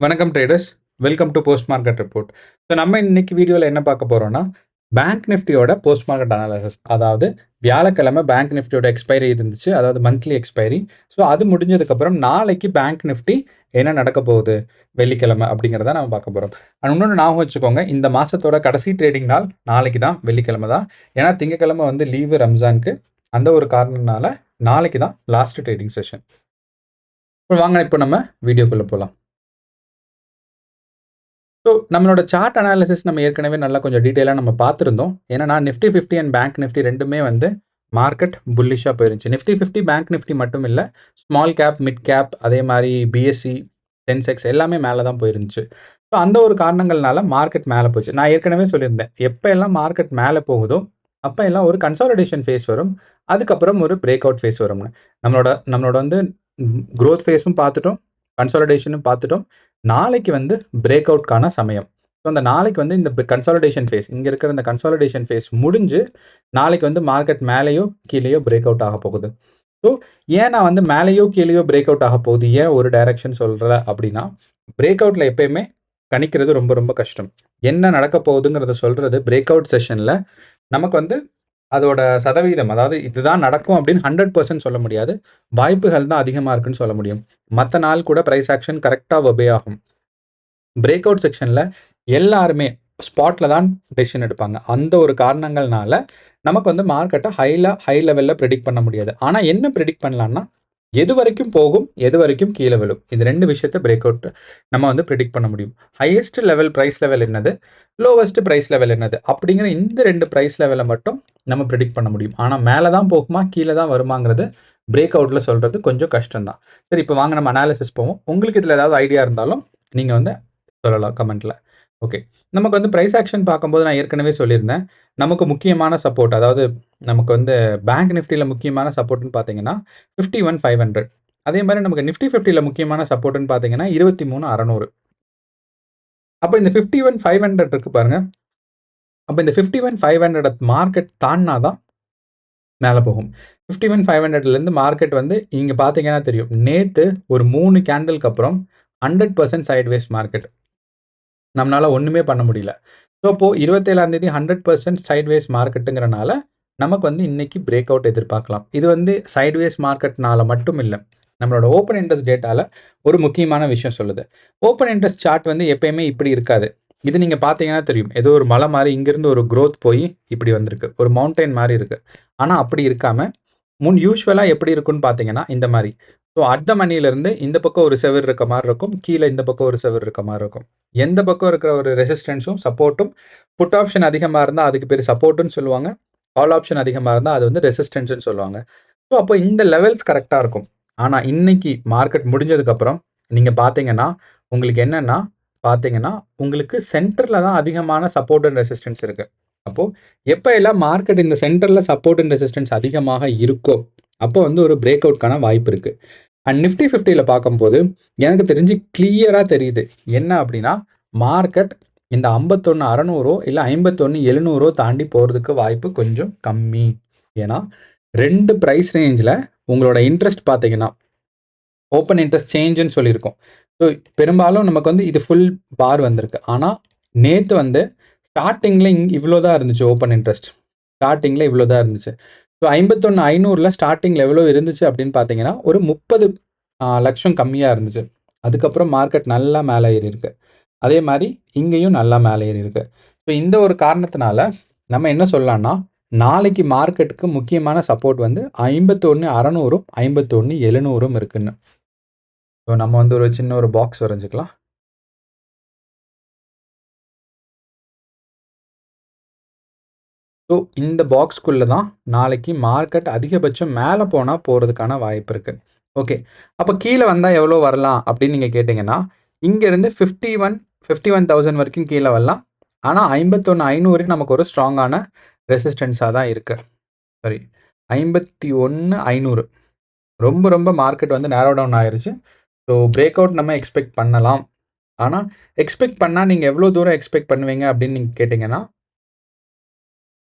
வணக்கம் traders. Welcome to post market report. So நம்ம இன்னைக்கு வீடியோவில் என்ன பார்க்க போறோம்னா, பேங்க் நிஃப்டியோட போஸ்ட் மார்க்கெட் அனாலிசிஸ். அதாவது வியாழக்கிழமை பேங்க் நிஃப்டியோட எக்ஸ்பைரி இருந்துச்சு. அதாவது மந்த்லி எக்ஸ்பைரி. ஸோ அது முடிஞ்சதுக்கப்புறம் நாளைக்கு பேங்க் நிஃப்டி என்ன நடக்க போகுது வெள்ளிக்கிழமை அப்படிங்கிறத நம்ம பார்க்க போகிறோம். இன்னொன்று ஞாபகம் வச்சுக்கோங்க, இந்த மாதத்தோட கடைசி ட்ரேடிங் நாள் நாளைக்கு தான், வெள்ளிக்கிழமை தான். ஏன்னா திங்கக்கிழமை வந்து லீவு ரம்ஜானுக்கு. அந்த ஒரு காரணத்தினால நாளைக்கு தான் லாஸ்ட் ட்ரேடிங் செஷன். வாங்க இப்போ நம்ம வீடியோக்குள்ளே போகலாம். ஸோ நம்மளோட சார்ட் அனாலிசிஸ் நம்ம ஏற்கனவே நல்லா கொஞ்சம் டீட்டெயிலாக நம்ம பார்த்துருந்தோம். ஏன்னா நிஃப்டி 50 அண்ட் பேங்க் நிஃப்டி ரெண்டுமே வந்து மார்க்கெட் புல்லிஷாக போயிருந்துச்சு. நிஃப்டி 50 பேங்க் நிஃப்டி மட்டும் இல்லை, ஸ்மால் கேப், மிட் கேப், அதே மாதிரி பிஎஸ்சி, சென்செக்ஸ் எல்லாமே மேலே தான் போயிருந்துச்சு. ஸோ அந்த ஒரு காரணங்கள்னால மார்க்கெட் மேலே போச்சு. நான் ஏற்கனவே சொல்லியிருந்தேன், எப்போ எல்லாம் மார்க்கெட் மேலே போகுதோ அப்போ எல்லாம் ஒரு கன்சாலிடேஷன் ஃபேஸ் வரும், அதுக்கப்புறம் ஒரு பிரேக் அவுட் ஃபேஸ் வரும்னு. நம்மளோட வந்து க்ரோத் ஃபேஸும் பார்த்துட்டோம், கன்சாலிடேஷனும் பார்த்துட்டோம். நாளைக்கு வந்து பிரேக் அவுட்கான சமயம். ஸோ அந்த நாளைக்கு வந்து இந்த கன்சாலிடேஷன் ஃபேஸ், இங்கே இருக்கிற இந்த கன்சாலிடேஷன் ஃபேஸ் முடிஞ்சு நாளைக்கு வந்து மார்க்கெட் மேலேயோ கீழேயோ பிரேக் அவுட் ஆக போகுது. ஸோ ஏன் நான் வந்து மேலேயோ கீழேயோ பிரேக் அவுட் ஆக போகுது, ஏன் ஒரு டைரக்ஷன் சொல்கிறேன் அப்படின்னா, பிரேக் அவுட்டில் எப்பயுமே கணிக்கிறது ரொம்ப ரொம்ப கஷ்டம். என்ன நடக்க போகுதுங்கிறத சொல்கிறது பிரேக் அவுட் செஷனில் நமக்கு வந்து அதோட சதவீதம், அதாவது இதுதான் நடக்கும் அப்படின்னு 100% சொல்ல முடியாது. வாய்ப்புகள் தான் அதிகமாக இருக்குன்னு சொல்ல முடியும். மற்ற நாள் கூட ப்ரைஸ் ஆக்ஷன் கரெக்டாக ஒபே ஆகும். பிரேக் அவுட் செக்ஷனில் எல்லாருமே ஸ்பாட்டில் தான் டெசிஷன் எடுப்பாங்க. அந்த ஒரு காரணங்கள்னால நமக்கு வந்து மார்க்கெட்டை ஹை லெவலில் ப்ரெடிக்ட் பண்ண முடியாது. ஆனால் என்ன ப்ரெடிக்ட் பண்ணலான்னா, எது வரைக்கும் போகும், எது வரைக்கும் கீழே விழும், இந்த ரெண்டு விஷயத்தை பிரேக் அவுட் நம்ம வந்து ப்ரெடிக்ட் பண்ண முடியும். ஹையஸ்ட் லெவல் ப்ரைஸ் லெவல் என்னது, லோவஸ்ட் ப்ரைஸ் லெவல் என்னது அப்படிங்கிற இந்த ரெண்டு ப்ரைஸ் லெவலை மட்டும் நம்ம ப்ரெடிக்ட் பண்ண முடியும். ஆனால் மேலே தான் போகுமா கீழே தான் வருமாங்கிறது பிரேக் அவுட்டில் சொல்கிறது கொஞ்சம் கஷ்டம்தான். சரி, இப்போ வாங்க நம்ம அனாலிசிஸ் போவோம். உங்களுக்கு இதில் ஏதாவது ஐடியா இருந்தாலும் நீங்கள் வந்து சொல்லலாம் கமெண்ட்டில். ஓகே, நமக்கு வந்து ப்ரைஸ் ஆக்ஷன் பார்க்கும்போது நான் ஏற்கனவே சொல்லியிருந்தேன், நமக்கு முக்கியமான சப்போர்ட், அதாவது நமக்கு வந்து பேங்க் நிஃப்டியில் முக்கியமான சப்போர்ட்னு பார்த்தீங்கன்னா 51,500. அதே மாதிரி நமக்கு நிஃப்டி 50ல் முக்கியமான சப்போர்ட்னு பார்த்தீங்கன்னா 23,600. அப்போ இந்த 51,500 இருக்கு பாருங்க. அப்போ இந்த 51,500 மார்க்கெட் தாண்டினா தான் மேலே போகும். 51,500லேருந்து மார்க்கெட் வந்து இங்கே பார்த்தீங்கன்னா தெரியும், நேற்று ஒரு 3 கேண்டிலுக்கு அப்புறம் 100% சைட்வேஸ் மார்க்கெட். நம்மளால ஒன்றுமே பண்ண முடியல. ஸோ அப்போ 27ஆம் தேதி 100% சைட்வேஸ் மார்க்கெட்டுங்கிறனால நமக்கு வந்து இன்னைக்கு பிரேக் அவுட் எதிர்பார்க்கலாம். இது வந்து சைட்வேஸ் மார்க்கெட்னால மட்டும் இல்லை, நம்மளோட ஓப்பன் இன்ட்ரெஸ்ட் டேட்டால ஒரு முக்கியமான விஷயம் சொல்லுது. ஓப்பன் இன்ட்ரெஸ்ட் சார்ட் வந்து எப்பயுமே இப்படி இருக்காது. இது நீங்கள் பார்த்தீங்கன்னா தெரியும், ஏதோ ஒரு மலை மாதிரி இங்கிருந்து ஒரு க்ரோத் போய் இப்படி வந்திருக்கு, ஒரு மவுண்டைன் மாதிரி இருக்கு. ஆனால் அப்படி இருக்காம யூஸ்வலாக எப்படி இருக்குன்னு பார்த்தீங்கன்னா இந்த மாதிரி. ஸோ அட் த மணிலேருந்து இந்த பக்கம் ஒரு செவர் இருக்க மாதிரி இருக்கும், கீழே இந்த பக்கம் ஒரு செவர் இருக்க மாதிரி இருக்கும். எந்த பக்கம் இருக்கிற ஒரு ரெசிஸ்டன்ஸும் சப்போர்ட்டும், புட் ஆப்ஷன் அதிகமாக இருந்தால் அதுக்கு பேர் சப்போர்ட்டுன்னு சொல்லுவாங்க, கால் ஆப்ஷன் அதிகமாக இருந்தால் அது வந்து ரெசிஸ்டன்ஸ்னு சொல்லுவாங்க. ஸோ அப்போ இந்த லெவல்ஸ் கரெக்டாக இருக்கும். ஆனால் இன்னைக்கு மார்க்கெட் முடிஞ்சதுக்கப்புறம் நீங்கள் பார்த்தீங்கன்னா உங்களுக்கு என்னென்னா, பார்த்தீங்கன்னா உங்களுக்கு சென்டரில் தான் அதிகமான சப்போர்ட் அண்ட் ரெசிஸ்டன்ஸ் இருக்குது. அப்போது எப்போ எல்லாம் மார்க்கெட் இந்த சென்டரில் சப்போர்ட் அண்ட் ரெசிஸ்டன்ஸ் அதிகமாக இருக்கோ அப்போ வந்து ஒரு பிரேக் அவுட்கான வாய்ப்பு இருக்குது. அண்ட் நிஃப்டி 50ல் பார்க்கும்போது எனக்கு தெரிஞ்சு கிளியராக தெரியுது என்ன அப்படின்னா, மார்க்கெட் இந்த 51,600 இல்லை 51,700 தாண்டி போகிறதுக்கு வாய்ப்பு கொஞ்சம் கம்மி. ஏன்னா ரெண்டு ப்ரைஸ் ரேஞ்சில் உங்களோட இன்ட்ரெஸ்ட் பார்த்தீங்கன்னா ஓப்பன் இன்ட்ரெஸ்ட் சேஞ்சுன்னு சொல்லியிருக்கோம். ஸோ பெரும்பாலும் நமக்கு வந்து இது ஃபுல் பார் வந்திருக்கு. ஆனால் நேற்று வந்து ஸ்டார்டிங்கில் இவ்வளோ தான் இருந்துச்சு ஓப்பன் இன்ட்ரெஸ்ட். ஸ்டார்டிங்கில் இவ்வளோ தான் இருந்துச்சு. ஸோ 51,500ல் ஸ்டார்டிங்கில் எவ்வளோ இருந்துச்சு அப்படின்னு பார்த்தீங்கன்னா ஒரு 30 லட்சம் கம்மியாக இருந்துச்சு. அதுக்கப்புறம் மார்க்கெட் நல்லா மேலே ஏறி இருக்கு. அதே மாதிரி இங்கேயும் நல்லா மேலே ஏறி இருக்கு. ஸோ இந்த ஒரு காரணத்தினால நம்ம என்ன சொல்லலாம்னா, நாளைக்கு மார்க்கெட்டுக்கு முக்கியமான சப்போர்ட் வந்து 51,600ம் 51,700ம் இருக்குன்னு. ஸோ நம்ம வந்து ஒரு சின்ன ஒரு பாக்ஸ் வரைஞ்சிக்கலாம். ஸோ இந்த பாக்ஸ்க்குள்ளே தான் நாளைக்கு மார்க்கெட் அதிகபட்சம் மேலே போனால் போகிறதுக்கான வாய்ப்பு இருக்குது. ஓகே, அப்போ கீழே வந்தால் எவ்வளோ வரலாம் அப்படின்னு நீங்கள் கேட்டிங்கன்னா, இங்கேருந்து 51,000 வரைக்கும் கீழே வரலாம். ஆனால் 51,500 நமக்கு ஒரு ஸ்ட்ராங்கான ரெசிஸ்டன்ஸாக தான் இருக்குது. சாரி, 51,500 ரொம்ப ரொம்ப மார்க்கெட் வந்து நேரோ டவுன் ஆயிருச்சு. ஸோ பிரேக் அவுட் நம்ம எக்ஸ்பெக்ட் பண்ணலாம். ஆனால் எக்ஸ்பெக்ட் பண்ணால் நீங்கள் எவ்வளோ தூரம் எக்ஸ்பெக்ட் பண்ணுவீங்க அப்படின்னு நீங்கள் கேட்டிங்கன்னா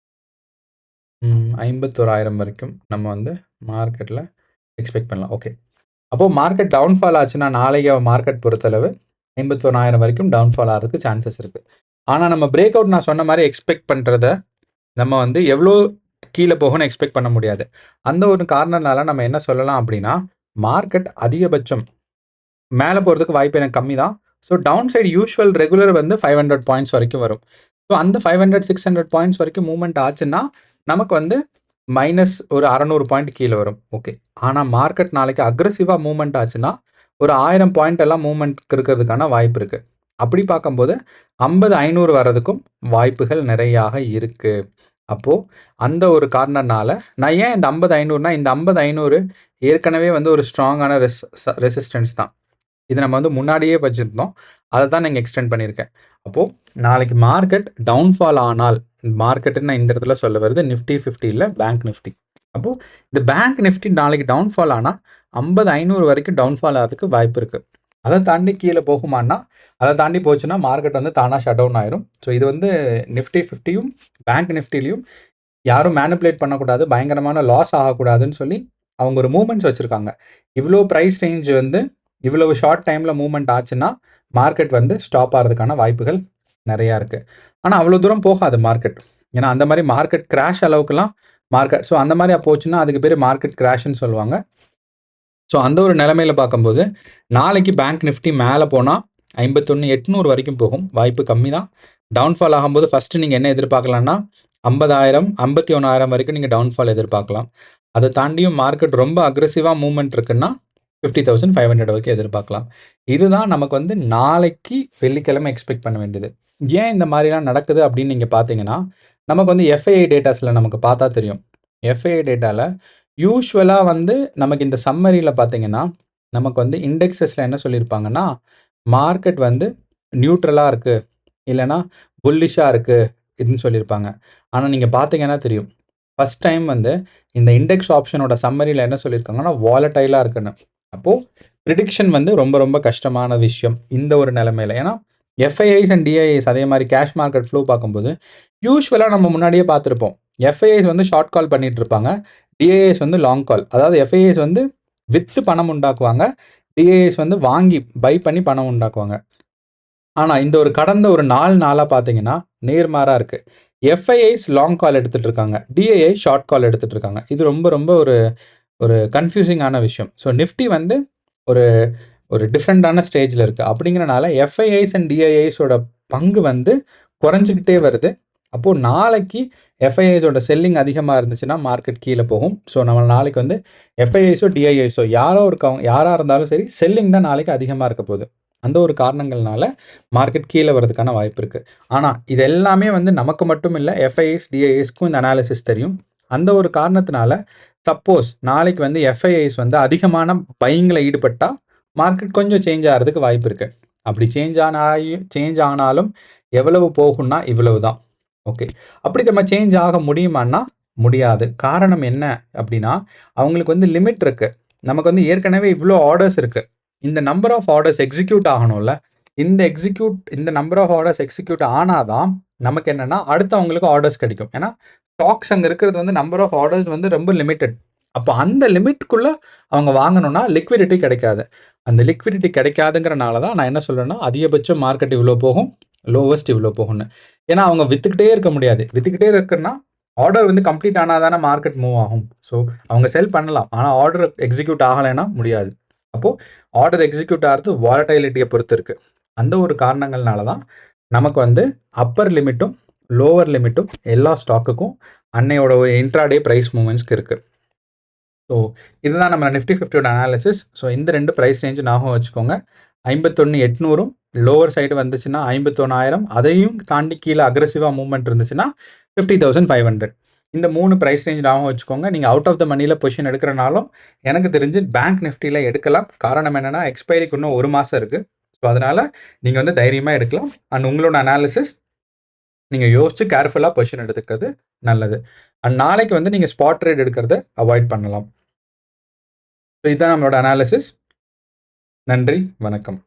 51,000 வரைக்கும் நம்ம வந்து மார்க்கெட்டில் எக்ஸ்பெக்ட் பண்ணலாம். ஓகே, அப்போது மார்க்கெட் டவுன்ஃபால் ஆச்சுன்னா நாளைக்கு மார்க்கெட் பொறுத்தளவு 51,000 வரைக்கும் டவுன்ஃபால் ஆகிறதுக்கு சான்சஸ் இருக்கு. ஆனா நம்ம பிரேக் அவுட் நான் சொன்ன மாரி எக்ஸ்பெக்ட் பண்றத நம்ம வந்து எவ்வளோ கீழ போகும்னு எக்ஸ்பெக்ட் பண்ண முடியாது. அந்த ஒரு காரணனால நம்ம என்ன சொல்லலாம் அப்படின்னா, மார்க்கெட் அதிகபட்சம் மேல போறதுக்கு வாய்ப்பு எனக்கு கம்மி தான். So down side usual regular வந்து 500 பாயிண்ட்ஸ் வரைக்கும் வரும். ஸோ அந்த 500, 600 பாயிண்ட்ஸ் வரைக்கும் மூவ்மெண்ட் ஆச்சுன்னா, நமக்கு வந்து மைனஸ் ஒரு 600 பாயிண்ட் கீழ வரும். ஓகே. ஆனா மார்க்கெட் நாளைக்கு அக்ரெசிவா மூவ்மெண்ட் ஆச்சுன்னா, ஒரு 1000 பாயிண்ட் எல்லாம் மூவ்மெண்ட் இருக்கிறதுக்கான வாய்ப்பு இருக்கு. அப்படி பார்க்கும்போது 50, 500 வர்றதுக்கும் வாய்ப்புகள் நிறையாக இருக்கு. அப்போ அந்த ஒரு காரணனால நான் ஏன் இந்த 50, 500னா இந்த 50, 500 ஏற்கனவே வந்து ஒரு ஸ்ட்ராங்கான ரெசிஸ்டன்ஸ் தான். இது நம்ம வந்து முன்னாடியே வச்சிருந்தோம். அத தான் நான் எக்ஸ்டெண்ட் பண்ணியிருக்கேன். அப்போ நாளைக்கு மார்க்கெட் டவுன்ஃபால் ஆனால், மார்க்கெட்ன்னு நான் இந்த இடத்துல சொல்ல வருது நிஃப்டி 50 இல்ல பேங்க் நிஃப்டி. அப்போ இந்த பேங்க் நிஃப்டி நாளைக்கு டவுன்ஃபால் ஆனா 50, 500 வரைக்கும் டவுன்ஃபால் ஆறதுக்கு வாய்ப்பு இருக்கு. அத தாண்டி கீழ போகுமான்னா, அத தாண்டி போச்சுன்னா மார்க்கெட் வந்து தானா ஷட் டவுன் ஆயிரும். ஸோ இது வந்து நிஃப்டி 50யும் பேங்க் நிஃப்டிலயும் யாரும் மேனிபுலேட் பண்ணக்கூடாது, பயங்கரமான லாஸ் ஆகக்கூடாதுன்னு சொல்லி அவங்க ஒரு மூவ்மெண்ட்ஸ் வச்சிருக்காங்க. இவ்ளோ பிரைஸ் ரேஞ்ச் வந்து இவ்வளவு ஷார்ட் டைம்ல மூவ்மெண்ட் ஆச்சுன்னா, மார்க்கெட் வந்து ஸ்டாப் ஆறதுக்கான வாய்ப்புகள் நெறையா இருக்கு. ஆனா அவ்வளோ தூரம் போகாது மார்க்கெட். ஏன்னா அந்த மாரி மார்க்கெட் கிராஷ் அளவுக்குலாம் ஸோ அந்த மாரி போச்சுன்னா அதுக்கு பேரு மார்க்கெட் கிராஷ்ன்னு சொல்லுவாங்க. ஸோ அந்த ஒரு நிலைமையில பார்க்கும்போது, நாளைக்கு பேங்க் நிஃப்டி மேல போனா 51,800 வரைக்கும் போகும். வாய்ப்பு கம்மி தான். டவுன்ஃபால் ஆகும்போது ஃபர்ஸ்ட் நீங்க என்ன எதிர்பார்க்கலாம்னா, 50,000, 51,000 வரைக்கும் நீங்க டவுன்ஃபால் எதிர்பார்க்கலாம். அத தாண்டியும் மார்க்கெட் ரொம்ப அக்ரெசிவா மூவ்மெண்ட் இருக்குன்னா, 50,500 வரைக்கும் எதிர்பார்க்கலாம். இதுதான் நமக்கு வந்து நாளைக்கு வெள்ளிக்கிழமை எக்ஸ்பெக்ட் பண்ண வேண்டியது. ஏன் இந்த மாரிலாம் நடக்குது அப்படின்னு நீங்க பார்த்தீங்கன்னா, நமக்கு வந்து எஃப்ஐஐ டேட்டாஸ்ல நமக்கு பார்த்தா தெரியும். எஃப்ஐஐ டேட்டால யூசுவலா வந்து நமக்கு இந்த சம்மரியில பார்த்தீங்கன்னா, நமக்கு வந்து இண்டெக்ஸஸ்ல என்ன சொல்லியிருப்பாங்கன்னா, மார்க்கெட் வந்து நியூட்ரலா இருக்கு. இல்லன்னா புல்லிஷா இருக்கு. இதுன்னு சொல்லியிருப்பாங்க. ஆனா நீங்க பார்த்தீங்கன்னா தெரியும். ஃபர்ஸ்ட் டைம் வந்து இந்த இண்டெக்ஸ் ஆப்ஷனோட சம்மரியில என்ன சொல்லியிருக்காங்கன்னா, வாலடைலா இருக்குன்னு. அப்போ பிரிடிக்ஷன் வந்து ரொம்ப ரொம்ப கஷ்டமான விஷயம். இந்த ஒரு நிலைமையில. ஏன்னா எஃப்ஐஐஸ் அண்ட் டிஐஐஸ் அதே மாரி கேஷ் மார்க்கெட் ஃப்ளோ பார்க்கும்போது, யூசுவலா நம்ம முன்னாடியே பார்த்திருப்போம். எஃப்ஐஐஸ் வந்து ஷார்ட் கால் பண்ணிட்டு இருப்பாங்க. டிஐஏஎஸ் வந்து லாங் கால். அதாவது எஃப்ஐஏஎஸ் வந்து வித்து பணம் உண்டாக்குவாங்க. டிஐஏஎஸ் வந்து வாங்கி பை பண்ணி பணம் உண்டாக்குவாங்க. ஆனா, இந்த ஒரு கடந்த ஒரு 4 நாளா பார்த்தீங்கன்னா, நேர்மாறா இருக்கு. எஃப்ஐஐஸ் லாங் கால் எடுத்துட்டு இருக்காங்க. டிஐஐ ஷார்ட் கால் எடுத்துட்டு இருக்காங்க. இது ரொம்ப ரொம்ப ஒரு ஒரு கன்ஃப்யூசிங்கான விஷயம். ஸோ நிஃப்டி வந்து ஒரு ஒரு டிஃபரண்டான ஸ்டேஜ்ல இருக்கு. அப்படிங்கிறனால எஃப்ஐஐஸ் அண்ட் டிஐஐஸோட பங்கு வந்து குறைஞ்சுக்கிட்டே வருது. அப்போ நாளைக்கு எஃப்ஐஐஸோட செல்லிங் அதிகமா இருந்துச்சுன்னா, மார்க்கெட் கீழ போகும். ஸோ நம்ம நாளைக்கு வந்து எஃப்ஐஐஸோ, டிஐஐஸோ யாரா இருந்தாலும் சரி, செல்லிங் தான் நாளைக்கு அதிகமா இருக்க போகுது. அந்த ஒரு காரணங்கள்னால மார்க்கெட் கீழ வரதுக்கான வாய்ப்பு இருக்கு. ஆனா, இது எல்லாமே வந்து நமக்கு மட்டும் இல்ல, எஃப்ஐஐஸ், டிஐஐஸ்க்கும் இந்த அனாலிசிஸ் தெரியும். அந்த ஒரு காரணத்தினால, சப்போஸ் நாளைக்கு வந்து எஃப்ஐஐஸ் வந்து அதிகமான பையிங்ல ஈடுபட்டா, மார்க்கெட் கொஞ்சம் சேஞ்ச் ஆறதுக்கு வாய்ப்பு இருக்கு. அப்படி சேஞ்ச் ஆனாலும் எவ்வளவு போகும்னா, இவ்வளவு தான். ஓகே. அப்படி நம்ம சேஞ்ச் ஆக முடியுமான்னா, முடியாது. காரணம் என்ன அப்படின்னா, அவங்களுக்கு வந்து லிமிட் இருக்கு. நமக்கு வந்து ஏற்கனவே இவ்ளோ ஆர்டர்ஸ் இருக்கு. இந்த நம்பர் ஆஃப் ஆர்டர்ஸ் எக்ஸிக்யூட் ஆகணும்ல. இந்த நம்பர் ஆஃப் ஆர்டர்ஸ் எக்ஸிக்யூட் ஆனா தான், நமக்கு என்னன்னா, அடுத்து அவங்களுக்கு ஆர்டர்ஸ் கிடைக்கும். ஏன்னா, ஸ்டாக்ஸ் அங்க இருக்கிறது வந்து நம்பர் ஆஃப் ஆர்டர்ஸ் வந்து ரொம்ப லிமிட்டட். அப்ப அந்த லிமிட்குள்ள அவங்க வாங்கணும்னா, லிக்விடிட்டி கிடைக்காது. அந்த லிக்விடிட்டி கிடைக்காதுங்கிறனால தான் நான் என்ன சொல்றேன்னா, அதிகபட்சம் மார்க்கெட் இவ்ளோ போகும். லோவஸ்ட் இவ்ளோ போகும்னு. ஏன்னா, அவங்க வித்துக்கிட்டே இருக்க முடியாது. வித்துக்கிட்டே இருக்குன்னா, ஆர்டர் வந்து கம்ப்ளீட் ஆனா தானே மார்க்கெட் மூவ் ஆகும். ஸோ, அவங்க செல் பண்ணலாம். ஆனா, ஆர்டர் எக்ஸிக்யூட் ஆகலைன்னா முடியாது. அப்போ ஆர்டர் எக்ஸிக்யூட் ஆறது வாலடைலிட்டிய பொறுத்து இருக்கு. அந்த ஒரு காரணங்கள்னால தான் நமக்கு வந்து அப்பர் லிமிட்டும், லோவர் லிமிட்டும் எல்லா ஸ்டாக்குக்கும் அன்னையோட ஒரு இன்ட்ராடே பிரைஸ் மூவ்மெண்ட்ஸ்க்கு இருக்கு. ஸோ இதுதான் நம்ம நிஃப்டி 50யோட அனாலிசிஸ். ஸோ இந்த 2 பிரைஸ் ரேஞ்ச் ஞாபகம் வச்சுக்கோங்க. 51,800ம் லோவர் சைடு வந்துச்சுன்னா 51,000 அதையும் தாண்டி கீழ அக்ரெசிவா மூவ்மெண்ட் இருந்துச்சுன்னா 50,500. இந்த 3 பிரைஸ் ரேஞ்ச் ஞாபகம் வச்சுக்கோங்க. நீங்க அவுட் ஆஃப் த மனில பொசிஷன் எடுக்கிறனாலும் எனக்கு தெரிஞ்சு பேங்க் நிஃப்டில எடுக்கலாம். காரணம் என்னன்னா எக்ஸ்பைரிக்கு இன்னும் 1 மாசம் இருக்கு. ஸோ அதனால நீங்க வந்து தைரியமா எடுக்கலாம். அண்ட் உங்களோட அனாலிசிஸ் நீங்க யோசிச்சு கேர்ஃபுல்லா பொசிஷன் எடுத்துக்கிறது நல்லது. அண்ட் நாளைக்கு வந்து நீங்க ஸ்பாட் ட்ரேட் எடுக்கிறத அவாய்ட் பண்ணலாம். ஸோ இதுதான் நம்மளோட அனாலிசிஸ். நன்றி, வணக்கம்.